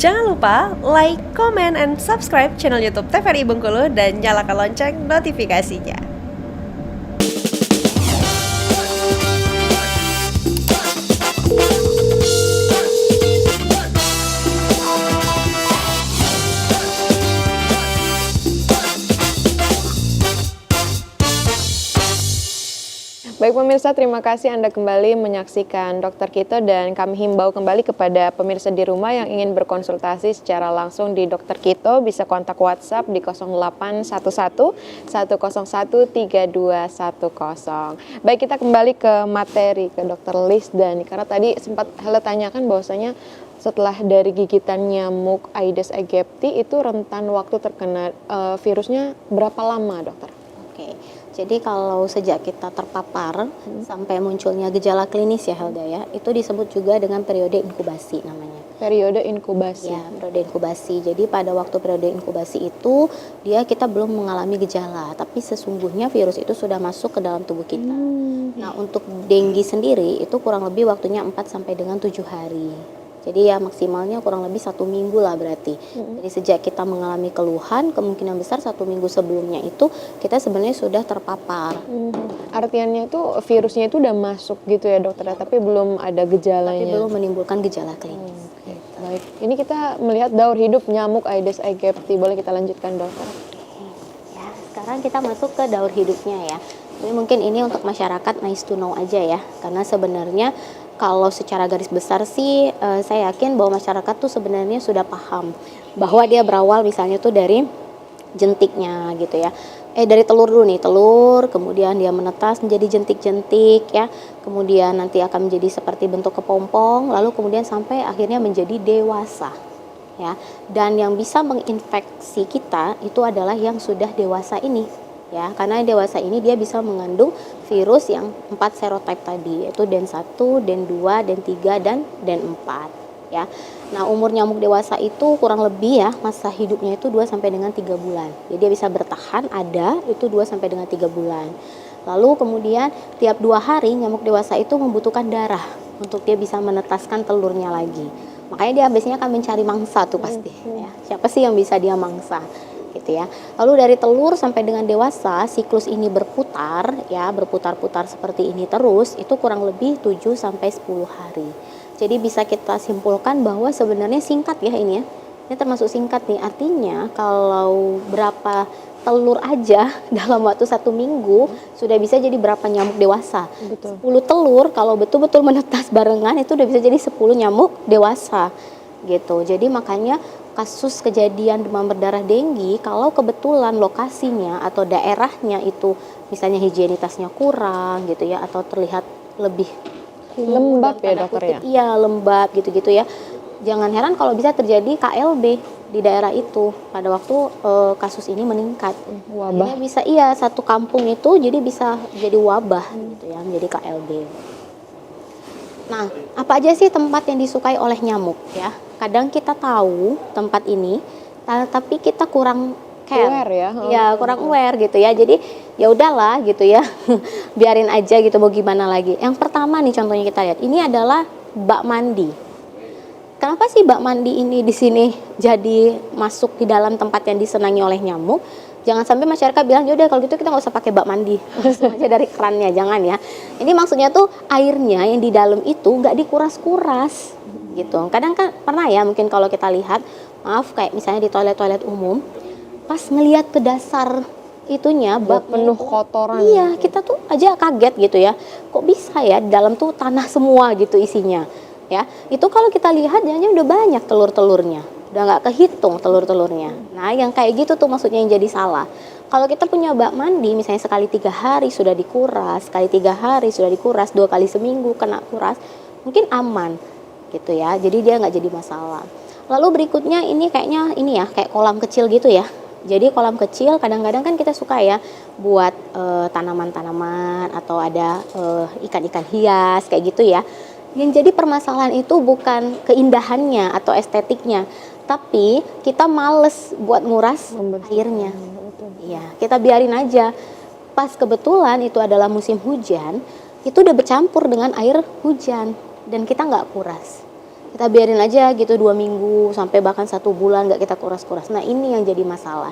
Jangan lupa like, comment, and subscribe channel YouTube TVRI Bengkulu dan nyalakan lonceng notifikasinya. Baik pemirsa, terima kasih Anda kembali menyaksikan Dokter Kito dan kami himbau kembali kepada pemirsa di rumah yang ingin berkonsultasi secara langsung di Dokter Kito bisa kontak WhatsApp di 0811 101 3210. Baik, kita kembali ke materi ke Dokter Lisda nih, karena tadi sempat Hela tanyakan bahwasanya setelah dari gigitan nyamuk Aedes aegypti itu rentan waktu terkena virusnya berapa lama, Dokter? Oke, jadi kalau sejak kita terpapar sampai munculnya gejala klinis ya Helda ya, itu disebut juga dengan periode inkubasi namanya. Periode inkubasi. Ya, periode inkubasi. Jadi pada waktu periode inkubasi itu kita belum mengalami gejala, tapi sesungguhnya virus itu sudah masuk ke dalam tubuh kita. Nah, untuk dengue sendiri itu kurang lebih waktunya 4 sampai dengan 7 hari. Jadi ya maksimalnya kurang lebih 1 minggu lah berarti. Jadi sejak kita mengalami keluhan, kemungkinan besar 1 minggu sebelumnya itu kita sebenarnya sudah terpapar. Artinya itu virusnya itu udah masuk gitu ya dokter, tapi belum ada gejalanya. Tapi belum menimbulkan gejala klinis. Baik, ini kita melihat daur hidup nyamuk Aedes aegypti. Boleh kita lanjutkan dokter? Ya, sekarang kita masuk ke daur hidupnya ya. Jadi mungkin ini untuk masyarakat nice to know aja ya, karena sebenarnya kalau secara garis besar sih saya yakin bahwa masyarakat tuh sebenarnya sudah paham bahwa dia berawal misalnya tuh dari jentiknya gitu ya. Dari telur dulu nih, telur, kemudian dia menetas menjadi jentik-jentik ya. Kemudian nanti akan menjadi seperti bentuk kepompong, lalu kemudian sampai akhirnya menjadi dewasa. Ya. Dan yang bisa menginfeksi kita itu adalah yang sudah dewasa ini. Ya, karena dewasa ini dia bisa mengandung virus yang 4 serotype tadi, yaitu DEN1, DEN2, DEN3, dan DEN4 ya. Nah, umur nyamuk dewasa itu kurang lebih ya, masa hidupnya itu 2 sampai dengan 3 bulan. Jadi dia bisa bertahan ada itu 2 sampai dengan 3 bulan. Lalu kemudian tiap 2 hari nyamuk dewasa itu membutuhkan darah untuk dia bisa menetaskan telurnya lagi. Makanya dia biasanya akan mencari mangsa tuh pasti ya. Siapa sih yang bisa dia mangsa? Gitu ya. Lalu dari telur sampai dengan dewasa, siklus ini berputar ya, berputar-putar seperti ini terus, itu kurang lebih 7 sampai 10 hari. Jadi bisa kita simpulkan bahwa sebenarnya singkat ya ini ya. Ini termasuk singkat nih. Artinya kalau berapa telur aja dalam waktu 1 minggu sudah bisa jadi berapa nyamuk dewasa. Betul. 10 telur kalau betul-betul menetas barengan itu udah bisa jadi 10 nyamuk dewasa. Gitu. Jadi makanya kasus kejadian demam berdarah dengue kalau kebetulan lokasinya atau daerahnya itu misalnya higienitasnya kurang gitu ya, atau terlihat lebih lembab ya dokter ya? Iya, lembab gitu-gitu ya. Jangan heran kalau bisa terjadi KLB di daerah itu pada waktu kasus ini meningkat. Wabah. Ini bisa satu kampung itu jadi bisa jadi wabah gitu ya, menjadi KLB. Nah, apa aja sih tempat yang disukai oleh nyamuk ya? Kadang kita tahu tempat ini, tapi kita kurang aware ya. Ya, kurang aware gitu ya. Jadi ya udahlah gitu ya. Biarin aja gitu, mau gimana lagi. Yang pertama nih contohnya kita lihat. Ini adalah bak mandi. Kenapa sih bak mandi ini di sini jadi masuk di dalam tempat yang disenangi oleh nyamuk? Jangan sampai masyarakat bilang, yaudah kalau gitu kita nggak usah pakai bak mandi, langsung aja dari kerannya, jangan ya. Ini maksudnya tuh airnya yang di dalam itu nggak dikuras-kuras, gitu. Kadang kan pernah ya, mungkin kalau kita lihat, maaf kayak misalnya di toilet-toilet umum, pas ngelihat ke dasar itunya, bak penuh kotoran. Iya, kita tuh aja kaget gitu ya, kok bisa ya di dalam tuh tanah semua gitu isinya, ya. Itu kalau kita lihat jangan udah banyak telur-telurnya. Udah nggak kehitung telur-telurnya. Nah, yang kayak gitu tuh maksudnya yang jadi salah. Kalau kita punya bak mandi, misalnya sekali 3 hari sudah dikuras, sekali 3 hari sudah dikuras, 2 kali seminggu kena kuras, mungkin aman gitu ya. Jadi dia nggak jadi masalah. Lalu berikutnya ini kayaknya ini ya, kayak kolam kecil gitu ya. Jadi kolam kecil kadang-kadang kan kita suka ya buat tanaman-tanaman atau ada ikan-ikan hias kayak gitu ya. Yang jadi permasalahan itu bukan keindahannya atau estetiknya, tapi kita males buat nguras airnya. Iya, kita biarin aja. Pas kebetulan itu adalah musim hujan, itu udah bercampur dengan air hujan dan kita nggak kuras. kita biarin aja gitu 2 minggu sampai bahkan 1 bulan nggak kita kuras-kuras. Nah ini yang jadi masalah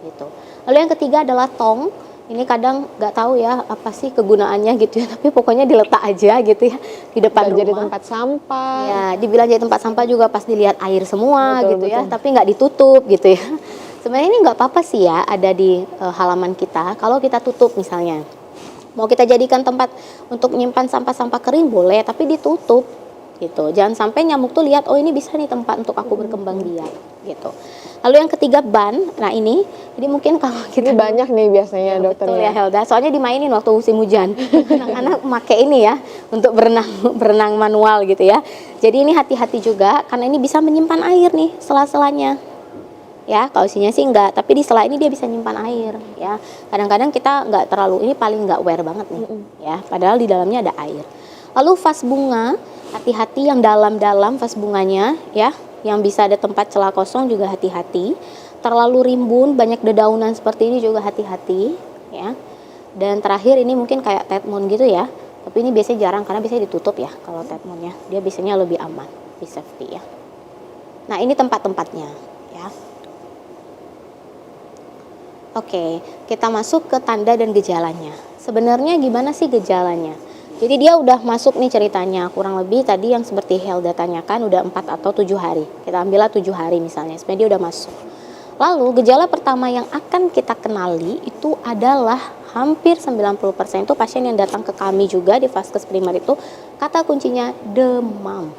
gitu. Lalu yang ketiga adalah tong. Ini kadang nggak tahu ya apa sih kegunaannya gitu ya, tapi pokoknya diletak aja gitu ya di depan Bisa rumah. jadi tempat sampah. Ya, dibilang jadi tempat sampah juga pas dilihat air semua Betul, gitu ya, betul. tapi nggak ditutup gitu ya. Sebenarnya ini nggak apa-apa sih ya ada di halaman kita kalau kita tutup misalnya. Mau kita jadikan tempat untuk menyimpan sampah-sampah kering boleh, tapi ditutup gitu. Jangan sampai nyamuk tuh lihat, oh ini bisa nih tempat untuk aku berkembang biak gitu. Lalu yang ketiga ban. Nah ini mungkin kalau kita Ini banyak nih biasanya ya, dokter betul ya. ya Helda. Soalnya dimainin waktu musim hujan. Anak-anak pakai ini ya untuk berenang manual gitu ya. Jadi ini hati-hati juga karena ini bisa menyimpan air nih sela-selanya. Ya, kalau isinya sih enggak, tapi di sela ini dia bisa nyimpan air ya. Kadang-kadang kita enggak terlalu, ini paling enggak aware banget nih ya, padahal di dalamnya ada air. Lalu vas bunga, hati-hati yang dalam-dalam vas bunganya ya, yang bisa ada tempat celah kosong juga hati-hati. Terlalu rimbun, banyak dedaunan seperti ini juga hati-hati ya. Dan terakhir ini mungkin kayak tetmon gitu ya, tapi ini biasanya jarang karena biasanya ditutup ya kalau tetmonnya, dia biasanya lebih aman, lebih safety ya. Nah ini tempat-tempatnya ya. Oke, kita masuk ke tanda dan gejalanya. Sebenarnya gimana sih gejalanya? Jadi dia udah masuk nih ceritanya, kurang lebih tadi yang seperti Helda tanyakan udah 4 atau 7 hari. Kita ambillah 7 hari misalnya, sebenarnya dia udah masuk. Lalu gejala pertama yang akan kita kenali itu adalah hampir 90% itu pasien yang datang ke kami juga di vaskes primer itu kata kuncinya demam.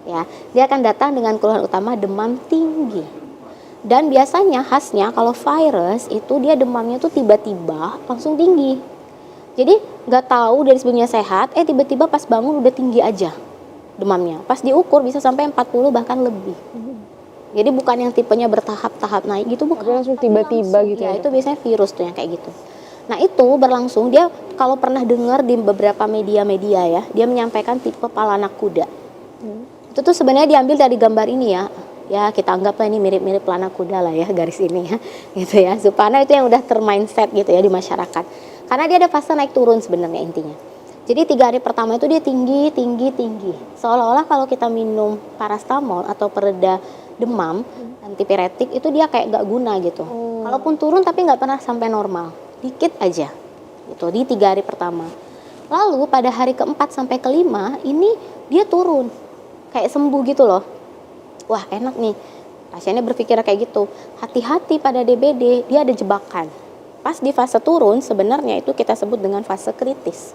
Ya, dia akan datang dengan keluhan utama demam tinggi. Dan biasanya khasnya kalau virus itu dia demamnya tuh tiba-tiba langsung tinggi. Jadi nggak tahu dari sebelumnya sehat, tiba-tiba pas bangun udah tinggi aja demamnya. Pas diukur bisa sampai 40 bahkan lebih. Jadi bukan yang tipenya bertahap-tahap naik gitu, bukan. Tapi langsung tiba-tiba gitu Ya, ya, itu biasanya virus tuh yang kayak gitu. Nah itu berlangsung, dia kalau pernah dengar di beberapa media-media ya, dia menyampaikan tipe palanak kuda. Itu tuh sebenarnya diambil dari gambar ini ya. Ya kita anggaplah ini mirip-mirip pelana kuda lah ya garis ini ya gitu ya, supaya itu yang udah termindset gitu ya di masyarakat karena dia ada fase naik turun sebenarnya intinya. Jadi 3 hari pertama itu dia tinggi seolah-olah kalau kita minum parastamol atau pereda demam antipiretik itu dia kayak gak guna gitu. Kalaupun turun tapi gak pernah sampai normal, dikit aja gitu di 3 hari pertama. Lalu pada hari keempat sampai kelima ini dia turun kayak sembuh gitu loh. Wah enak nih, pasiennya berpikir kayak gitu. Hati-hati pada DBD, dia ada jebakan. Pas di fase turun sebenarnya itu kita sebut dengan fase kritis.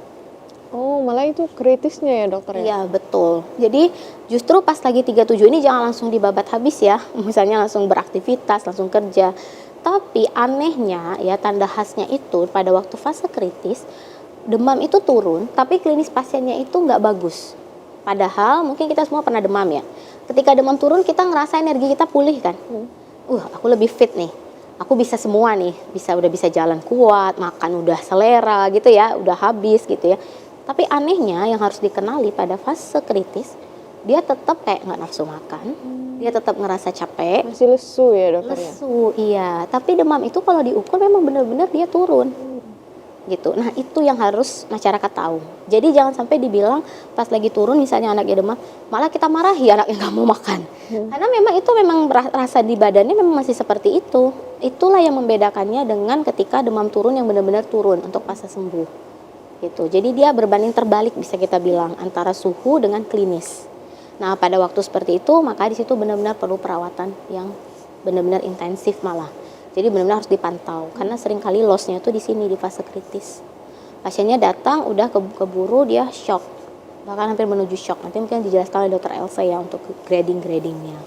Oh malah itu kritisnya ya dokter ya? Iya betul. Jadi justru pas lagi 37 ini jangan langsung dibabat habis ya. Misalnya langsung beraktivitas, langsung kerja. Tapi anehnya ya tanda khasnya itu pada waktu fase kritis, demam itu turun tapi klinis pasiennya itu nggak bagus. Padahal mungkin kita semua pernah demam ya. Ketika demam turun kita ngerasa energi kita pulih kan. Aku lebih fit nih. Aku bisa semua nih. Udah bisa jalan kuat, makan udah selera gitu ya, udah habis gitu ya. Tapi anehnya yang harus dikenali pada fase kritis, dia tetap kayak nggak nafsu makan. Dia tetap ngerasa capek. Masih lesu ya dokter ya? Lesu, iya. Tapi demam itu kalau diukur memang benar-benar dia turun. Gitu. Nah itu yang harus masyarakat tahu. Jadi jangan sampai dibilang pas lagi turun misalnya anaknya demam, malah kita marahi anaknya nggak mau makan. Karena memang rasa di badannya memang masih seperti itu. Itulah yang membedakannya dengan ketika demam turun yang benar-benar turun untuk fase sembuh. Gitu. Jadi dia berbanding terbalik bisa kita bilang antara suhu dengan klinis. Nah pada waktu seperti itu maka di situ benar-benar perlu perawatan yang benar-benar intensif malah. Jadi benar-benar harus dipantau karena seringkali lossnya itu di sini di fase kritis. Pasiennya datang udah keburu dia shock, bahkan hampir menuju shock. Nanti mungkin dijelaskan oleh Dr. Elsa ya untuk grading-gradingnya.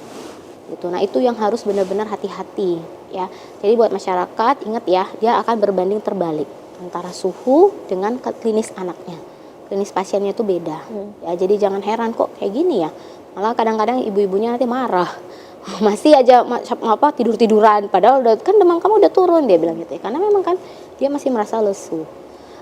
Gitu. Nah itu yang harus benar-benar hati-hati ya. Jadi buat masyarakat ingat ya, dia akan berbanding terbalik antara suhu dengan klinis anaknya. Klinis pasiennya itu beda. Ya jadi jangan heran kok kayak gini ya. Malah kadang-kadang ibu-ibunya nanti marah. Masih aja tidur-tiduran padahal kan demam kamu udah turun dia bilang gitu ya. Karena memang kan dia masih merasa lesu.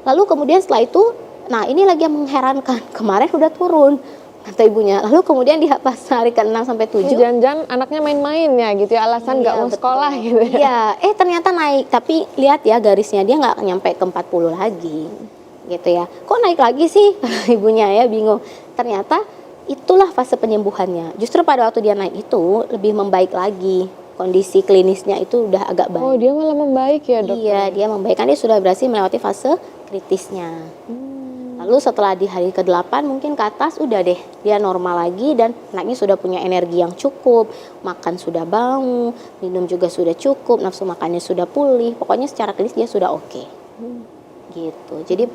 Lalu kemudian setelah itu nah ini lagi yang mengherankan, kemarin udah turun kata ibunya. Lalu kemudian di pas hari ke-6 sampai 7 jangan-jangan anaknya main-main ya gitu ya, alasan nggak mau sekolah gitu ya. Iya, ternyata naik, tapi lihat ya garisnya dia nggak nyampe ke 40 lagi. Gitu ya. Kok naik lagi sih? Ibunya ya bingung. Ternyata itulah fase penyembuhannya. Justru pada waktu dia naik itu lebih membaik lagi. Kondisi klinisnya itu udah agak baik. Oh, dia malah membaik ya, Dok? Iya, dia membaik kan dia sudah berhasil melewati fase kritisnya. Lalu setelah di hari ke-8 mungkin ke atas udah deh dia normal lagi dan anaknya sudah punya energi yang cukup, makan sudah bau, minum juga sudah cukup, nafsu makannya sudah pulih. Pokoknya secara klinis dia sudah oke. Gitu. Jadi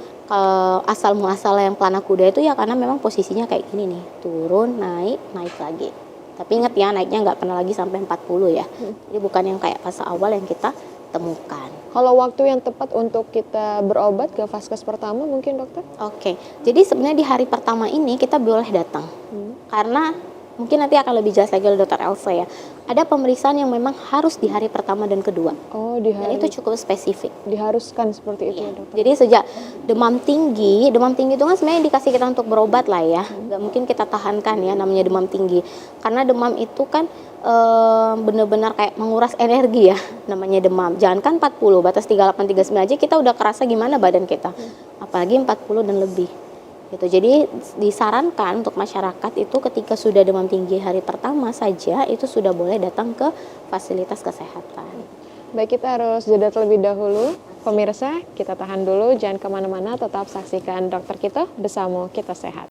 asal muasal yang pelana kuda itu ya karena memang posisinya kayak gini nih, turun, naik, naik lagi. Tapi ingat ya, naiknya nggak pernah lagi sampai 40 ya. Jadi bukan yang kayak fase awal yang kita temukan. Kalau waktu yang tepat untuk kita berobat ke vaskes pertama mungkin, Dokter? Oke, jadi sebenarnya di hari pertama ini kita boleh datang. Karena mungkin nanti akan lebih jelas lagi oleh Dokter Elsa ya. Ada pemeriksaan yang memang harus di hari pertama dan kedua. Oh, di Dan hari itu cukup spesifik. diharuskan seperti itu ya, Dokter? Jadi sejak demam tinggi itu kan sebenarnya indikasi kita untuk berobat lah ya. Gak mungkin kita tahankan ya namanya demam tinggi. Karena demam itu kan benar-benar kayak menguras energi ya namanya demam. Jangankan 40, batas 38, 39 aja kita udah kerasa gimana badan kita. Apalagi 40 dan lebih. Gitu. Jadi disarankan untuk masyarakat itu ketika sudah demam tinggi hari pertama saja itu sudah boleh datang ke fasilitas kesehatan. Baik, kita harus jeda terlebih dahulu. Pemirsa, kita tahan dulu, jangan kemana-mana, tetap saksikan Dokter Kito bersama Kita Sehat.